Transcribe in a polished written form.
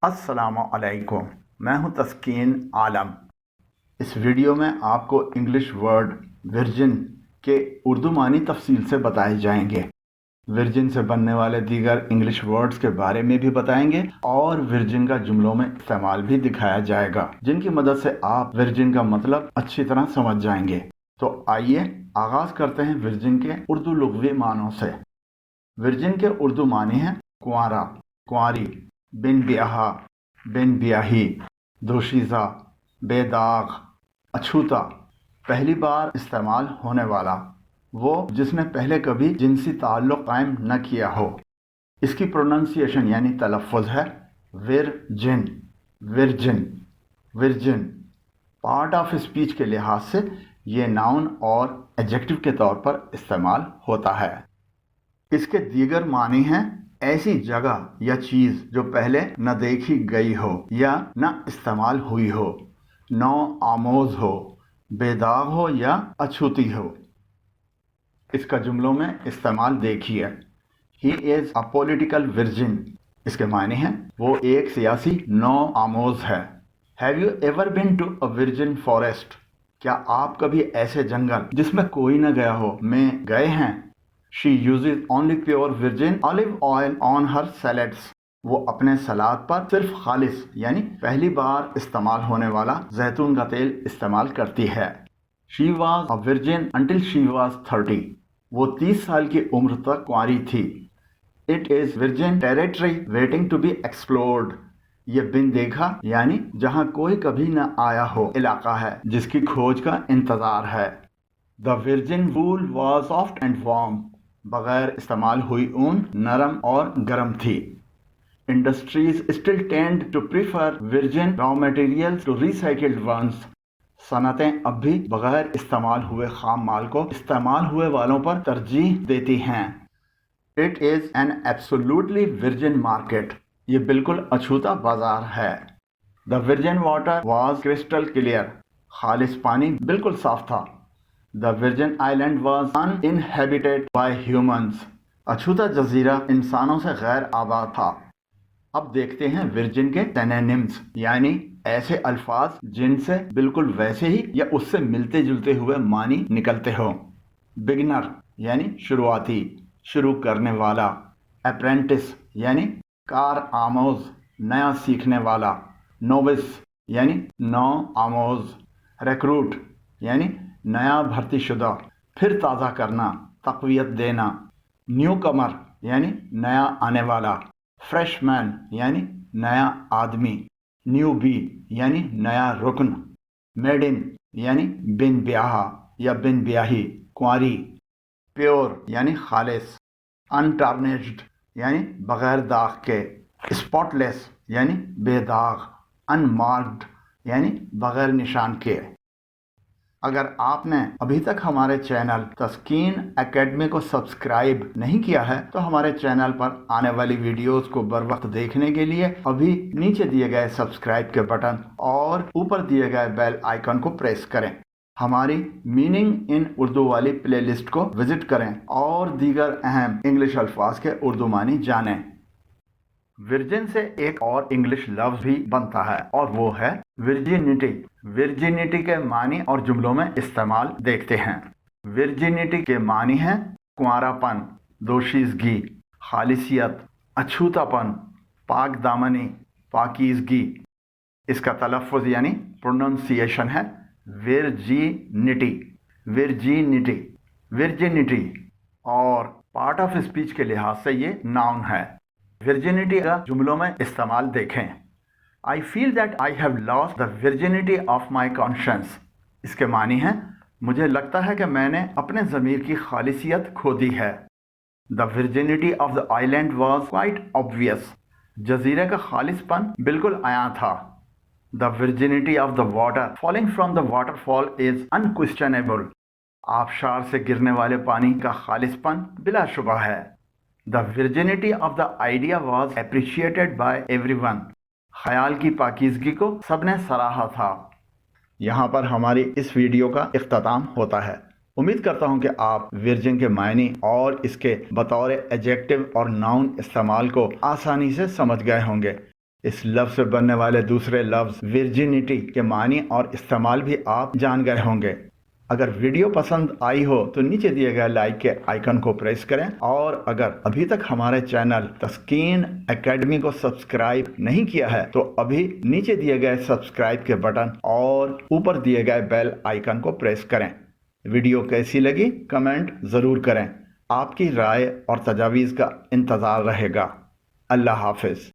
السلام علیکم، میں ہوں تسکین عالم۔ اس ویڈیو میں آپ کو انگلش ورڈ ورجن کے اردو معنی تفصیل سے بتائے جائیں گے۔ ورجن سے بننے والے دیگر انگلش ورڈز کے بارے میں بھی بتائیں گے اور ورجن کا جملوں میں استعمال بھی دکھایا جائے گا، جن کی مدد سے آپ ورجن کا مطلب اچھی طرح سمجھ جائیں گے۔ تو آئیے آغاز کرتے ہیں ورجن کے اردو لغوی معنوں سے۔ ورجن کے اردو معنی ہیں کنوارا، کنواری، بن بیاہا، بن بیاہی، دوشیزہ، بے داغ، اچھوتا، پہلی بار استعمال ہونے والا، وہ جس نے پہلے کبھی جنسی تعلق قائم نہ کیا ہو۔ اس کی پروننسیشن یعنی تلفظ ہے virgin, virgin, virgin. Part of speech کے لحاظ سے یہ ناؤن اور ایڈجیکٹو کے طور پر استعمال ہوتا ہے۔ اس کے دیگر معنی ہیں ایسی جگہ یا چیز جو پہلے نہ دیکھی گئی ہو یا نہ استعمال ہوئی ہو، نو آموز ہو، بے داغ ہو یا اچھوتی ہو۔ اس کا جملوں میں استعمال دیکھیے۔ ہی از اے پولیٹیکل ورجن۔ اس کے معنی ہیں وہ ایک سیاسی نو آموز ہے۔ Have you ever been to a virgin forest? کیا آپ کبھی ایسے جنگل جس میں کوئی نہ گیا ہو میں گئے ہیں؟ She uses only pure virgin olive oil on her salads۔ وہ اپنے سلاد پر صرف خالص یعنی پہلی بار استعمال ہونے والا زیتون کا تیل استعمال کرتی ہے۔ She was a virgin until she was 30۔ وہ 30 سال کی عمر تک کنواری تھی۔ It is virgin territory waiting to be explored۔ یہ بن دیکھا یعنی جہاں کوئی کبھی نہ آیا ہو علاقہ ہے جس کی کھوج کا انتظار ہے۔ The virgin wool was soft and warm۔ بغیر استعمال ہوئی اون نرم اور گرم تھی۔ Industries still tend to prefer virgin raw materials to recycled ones. صنعتیں اب بھی بغیر استعمال ہوئے خام مال کو استعمال ہوئے والوں پر ترجیح دیتی ہیں۔ It is an absolutely virgin market. یہ بالکل اچھوتا بازار ہے۔ The virgin water was crystal clear. خالص پانی بالکل صاف تھا۔ The Virgin Island was uninhabited by humans۔ اچھوتا جزیرہ انسانوں سے غیر آباد تھا۔ اب دیکھتے ہیں ورجن کے سینونیمز یعنی ایسے الفاظ جن سے بالکل ویسے ہی یا اس سے ملتے جلتے ہوئے معنی نکلتے ہوں۔ بگنر یعنی شروعاتی، شروع کرنے والا۔ اپرینٹس یعنی کار آموز، نیا سیکھنے والا۔ نووس یعنی نو آموز۔ ریکروٹ یعنی نیا بھرتی شدہ، پھر تازہ کرنا، تقویت دینا۔ نیو کمر یعنی نیا آنے والا۔ فریش مین یعنی نیا آدمی۔ نیو بی یعنی نیا رکن۔ میڈن یعنی بن بیاہا یا بن بیاہی، کنواری۔ پیور یعنی خالص۔ انٹارنیشڈ یعنی بغیر داغ کے۔ اسپاٹ لیس یعنی بے داغ۔ انمارکڈ یعنی بغیر نشان کے۔ اگر آپ نے ابھی تک ہمارے چینل تسکین اکیڈمی کو سبسکرائب نہیں کیا ہے تو ہمارے چینل پر آنے والی ویڈیوز کو بر وقت دیکھنے کے لیے ابھی نیچے دیے گئے سبسکرائب کے بٹن اور اوپر دیے گئے بیل آئیکن کو پریس کریں۔ ہماری میننگ ان اردو والی پلے لسٹ کو وزٹ کریں اور دیگر اہم انگلش الفاظ کے اردو معنی جانیں۔ ورجن سے ایک اور انگلش لفظ بھی بنتا ہے اور وہ ہے ورجینٹی۔ ورجینٹی کے معنی اور جملوں میں استعمال دیکھتے ہیں۔ ورجینٹی کے معنی ہیں کنوارا پن، دوشیزگی، خالصیت، اچھوتا پن، پاک دامنی، پاکیزگی۔ اس کا تلفظ یعنی پروننسیشن ہے ورجینٹی، ورجینٹی، ورجینٹی۔ اور پارٹ آف اسپیچ کے لحاظ سے یہ ناؤن ہے۔ ورجینٹی کا جملوں میں استعمال دیکھیں۔ I feel that I have lost the virginity of my conscience۔ اس کے معنی ہیں مجھے لگتا ہے کہ میں نے اپنے ضمیر کی خالصیت کھو دی ہے۔ The virginity of the island was quite obvious۔ جزیرے کا خالص پن بالکل عیاں تھا۔ The virginity of the water falling from the waterfall is unquestionable۔ آبشار سے گرنے والے پانی کا خالص پن بلا شبہ ہے۔ The virginity of the idea was appreciated by everyone۔ خیال کی پاکیزگی کو سب نے سراہا تھا۔ یہاں پر ہماری اس ویڈیو کا اختتام ہوتا ہے۔ امید کرتا ہوں کہ آپ ورجن کے معنی اور اس کے بطور ایڈجیکٹو اور ناؤن استعمال کو آسانی سے سمجھ گئے ہوں گے۔ اس لفظ سے بننے والے دوسرے لفظ ورجنٹی کے معنی اور استعمال بھی آپ جان گئے ہوں گے۔ اگر ویڈیو پسند آئی ہو تو نیچے دیے گئے لائک کے آئیکن کو پریس کریں، اور اگر ابھی تک ہمارے چینل تسکین اکیڈمی کو سبسکرائب نہیں کیا ہے تو ابھی نیچے دیے گئے سبسکرائب کے بٹن اور اوپر دیے گئے بیل آئیکن کو پریس کریں۔ ویڈیو کیسی لگی کمنٹ ضرور کریں۔ آپ کی رائے اور تجاویز کا انتظار رہے گا۔ اللہ حافظ۔